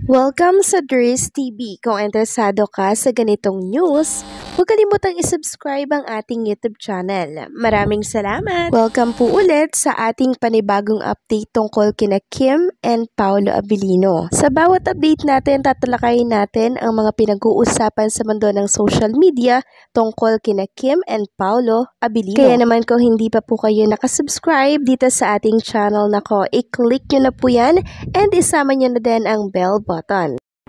Welcome sa Dris TV. Kung interesado ka sa ganitong news, huwag kalimutang isubscribe ang ating YouTube channel. Maraming salamat! Welcome po ulit sa ating panibagong update tungkol kina Kim and Paolo Abilino. Sa bawat update natin, tatalakayin natin ang mga pinag-uusapan sa mundo ng social media tungkol kina Kim and Paolo Abilino. Kaya naman kung hindi pa po kayo nakasubscribe dito sa ating channel nako, i-click nyo na po yan and isama nyo na din ang bell button.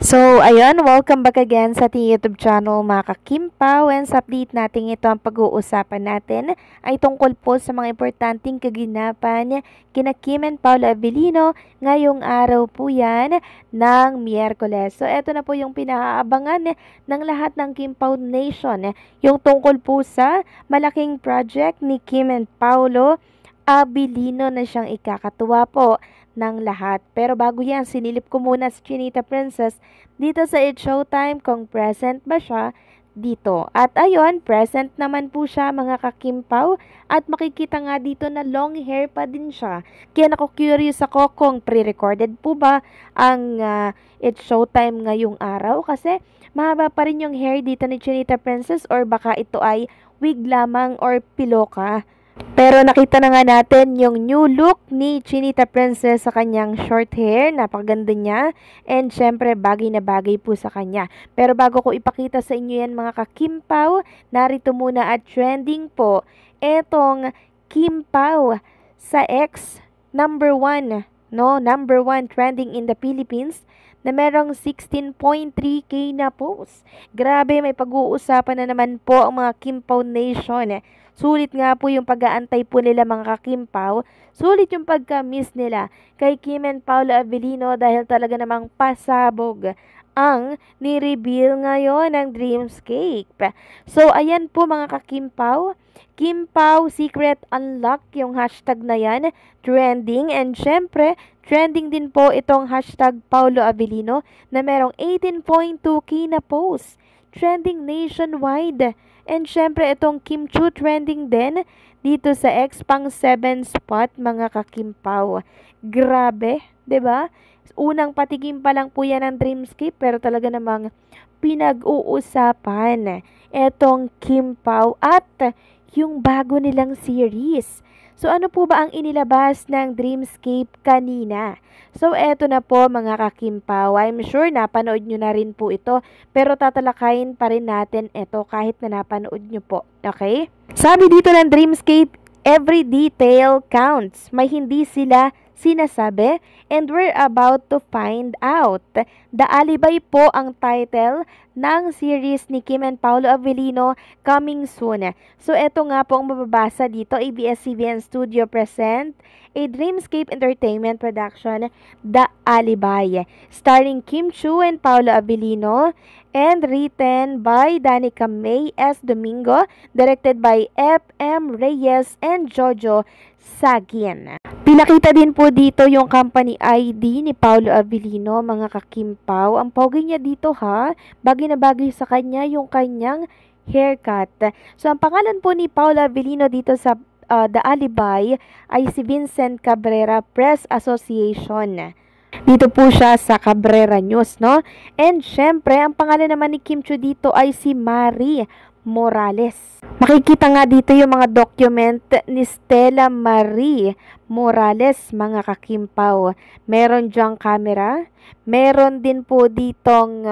So, ayun, welcome back again sa ating YouTube channel mga kakimpaw. And sa update natin ito, ang pag-uusapan natin ay tungkol po sa mga importanteng kaganapan kina Kim and Paolo Abilino ngayong araw po yan ng Miyerkules. So, ito na po yung pinaabangan ng lahat ng Kimpaw Nation, yung tungkol po sa malaking project ni Kim and Paolo Abilino na siyang ikakatuwa po ng lahat. Pero bago yan, sinilip ko muna si Chinita Princess dito sa It's Showtime kung present ba siya dito. At ayun, present naman po siya mga kakimpaw at makikita nga dito na long hair pa din siya. Kaya curious ako kung pre-recorded po ba ang It's Showtime ngayong araw kasi mahaba pa rin yung hair dito ni Chinita Princess or baka ito ay wig lamang or piloka. Pero nakita na nga natin yung new look ni Chinita Princess sa kanyang short hair. Napakaganda niya. And syempre, bagay na bagay po sa kanya. Pero bago ko ipakita sa inyo yan mga kakimpaw, narito muna at trending po etong Kimpaw sa X number 1. No? Number 1 trending in the Philippines na merong 16.3k na posts. Grabe, may pag-uusapan na naman po ang mga Kimpaw Nation. Sulit nga po yung pag-aantay po nila mga kakimpaw. Sulit yung pagka-miss nila kay Kim and Paolo Abilino dahil talaga namang pasabog ang ni-reveal ngayon ng Dreamscape. So, ayan po mga kakimpaw. Kimpaw Secret Unlock yung hashtag na yan. Trending. And syempre, trending din po itong hashtag Paolo Abilino na merong 18.2k na posts. Trending nationwide. And syempre itong Kim Chu trending din dito sa X pang 7 spot mga kakimpaw. Grabe, 'di ba? Unang patikim pa lang po yan ng Dreamscape pero talaga namang pinag-uusapan etong Kimpaw at yung bago nilang series. So ano po ba ang inilabas ng Dreamscape kanina? So eto na po mga kakimpaw, I'm sure napanood nyo na rin po ito pero tatalakayin pa rin natin ito kahit na napanood nyo po. Okay? Sabi dito ng Dreamscape, every detail counts. May hindi sila sinasabi and we're about to find out. The Alibay po ang title ng series ni Kim and Paolo Abilino coming soon. So eto nga po ang mababasa dito, ABS-CBN Studio present a Dreamscape Entertainment production, The Alibay, starring Kim Chu and Paolo Abilino and written by Danica May S. Domingo, directed by F.M. Reyes and Jojo Sagin. Pinakita din po dito yung company ID ni Paolo Abilino, mga kakimpaw. Ang pogi niya dito ha, bagay na bagay sa kanya yung kanyang haircut. So ang pangalan po ni Paolo Abilino dito sa The Alibay ay si Vincent Cabrera Press Association. Dito po siya sa Cabrera News, no? And syempre, ang pangalan naman ni Kim Chu dito ay si Marie Morales. Makikita nga dito yung mga document ni Stella Marie Morales, mga kakimpaw. Meron dyang camera. Meron din po ditong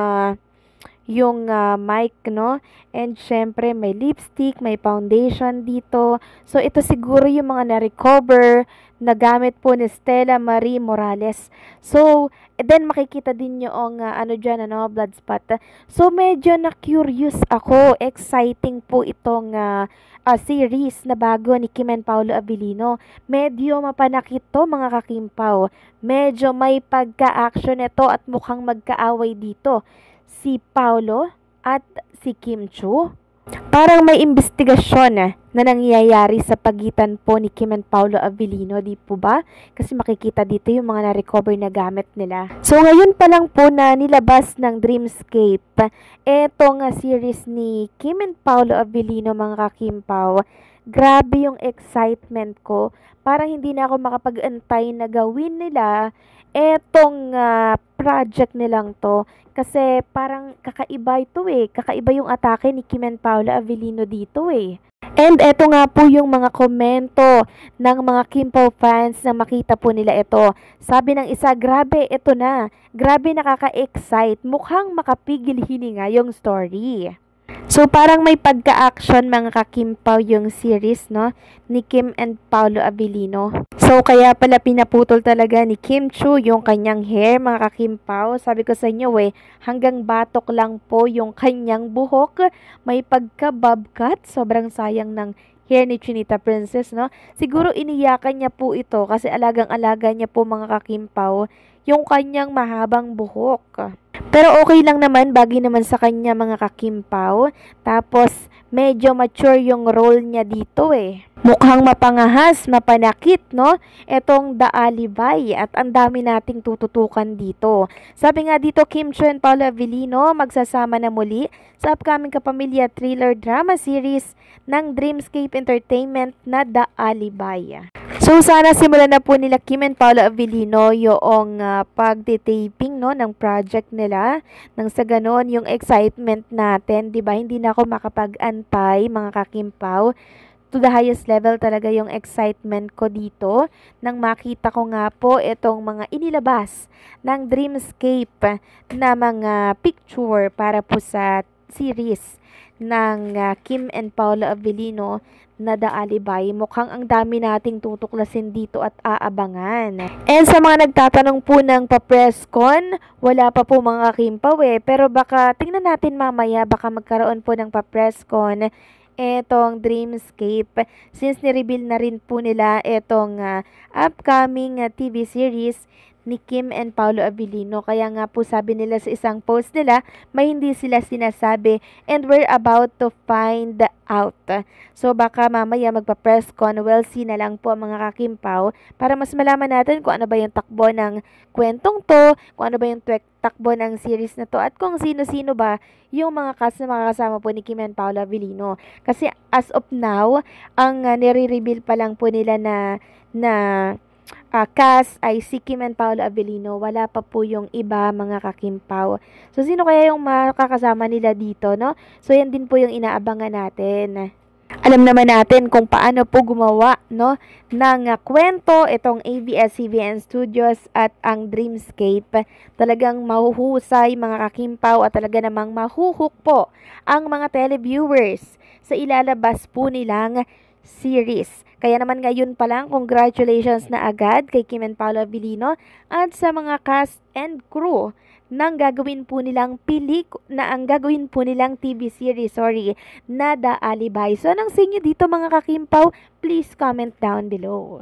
yung mic, no? And syempre, may lipstick, may foundation dito. So, ito siguro yung mga na-recover na gamit po ni Stella Marie Morales. So, then makikita din yung blood spot. So, medyo na-curious ako. Exciting po itong series na bago ni Kim and Paolo Abilino. Medyo mapanakit to mga kakimpaw. Medyo may pagka-action ito at mukhang magkaaway dito si Paolo at si Kim Chu. Parang may investigasyon na nangyayari sa pagitan po ni Kim and Paolo Abilino, di po ba? Kasi makikita dito yung mga na-recover na gamit nila. So ngayon pa lang po na nilabas ng Dreamscape etong series ni Kim and Paolo Abilino, mga kakimpaw. Grabe yung excitement ko. Parang hindi na ako makapag-antay na gawin nila etong project nilang to. Kasi parang kakaiba ito Kakaiba yung atake ni Kim and Paula Avellino dito And eto nga po yung mga komento ng mga Kim Pao fans na makita po nila ito. Sabi ng isa, grabe, ito na. Grabe nakaka-excite. Mukhang makapigil hininga yung story. So, parang may pagka-action mga ka-Kim Pao yung series, no? Ni Kim and Paolo Avellino. So, kaya pala pinaputol talaga ni Kim Chu yung kanyang hair, mga ka-Kim Pao. Sabi ko sa inyo hanggang batok lang po yung kanyang buhok. May pagka-bob cut. Sobrang sayang ng hair ni Chinita Princess, no? Siguro iniyakan niya po ito kasi alagang-alaga niya po mga ka-Kim Pao yung kanyang mahabang buhok. Pero okay lang naman, bagay naman sa kanya mga ka-Kim Pao. Tapos, medyo mature yung role niya dito Mukhang mapangahas, mapanakit, no? Etong The Alibay at ang dami nating tututukan dito. Sabi nga dito, Kim Chu and Paolo Avellino magsasama na muli sa upcoming kapamilya thriller drama series ng Dreamscape Entertainment na The Alibay. So, sana simulan na po nila Kim and Paolo Avellino yung pagtitaping no, ng project nila. Nang sa ganon, yung excitement natin, di ba? Hindi na ako makapag-antay, mga ka-Kim Pao. To the highest level talaga yung excitement ko dito nang makita ko nga po itong mga inilabas ng Dreamscape na mga picture para po sa series ng Kim and Paolo Avellino na The Alibay. Mukhang ang dami nating tutuklasin dito at aabangan. And sa mga nagtatanong po ng pa-press con, wala pa po mga Kim Pao pero baka tingnan natin mamaya, baka magkaroon po ng pa-press con etong Dreamscape since ni-reveal na rin po nila etong upcoming TV series ni Kim and Paolo Avellino. Kaya nga po sabi nila sa isang post nila, may hindi sila sinasabi and we're about to find out. So baka mamaya magpa-press con, we'll see na lang po mga ka-Kim Pao para mas malaman natin kung ano ba yung takbo ng kwentong to, kung ano ba yung takbo ng series na to at kung sino-sino ba yung mga cast na makakasama po ni Kim and Paolo Avellino. Kasi as of now, ang nire-reveal pa lang po nila na cast ay si Kim and Paolo Avellino. Wala pa po yung iba mga ka-Kim Pao. So, sino kaya yung makakasama nila dito, no? So, yan din po yung inaabangan natin. Alam naman natin kung paano po gumawa, no, ng kwento itong ABS-CBN Studios at ang Dreamscape. Talagang mahuhusay mga ka-Kim Pao at talaga namang mahuhook po ang mga televiewers sa ilalabas po nilang series. Kaya naman ngayon pa lang, congratulations na agad kay Kim and Paolo Avellino at sa mga cast and crew ang gagawin po nilang TV series, na The Alibay. So, anong sa inyo dito mga ka-Kim Pao? Please comment down below.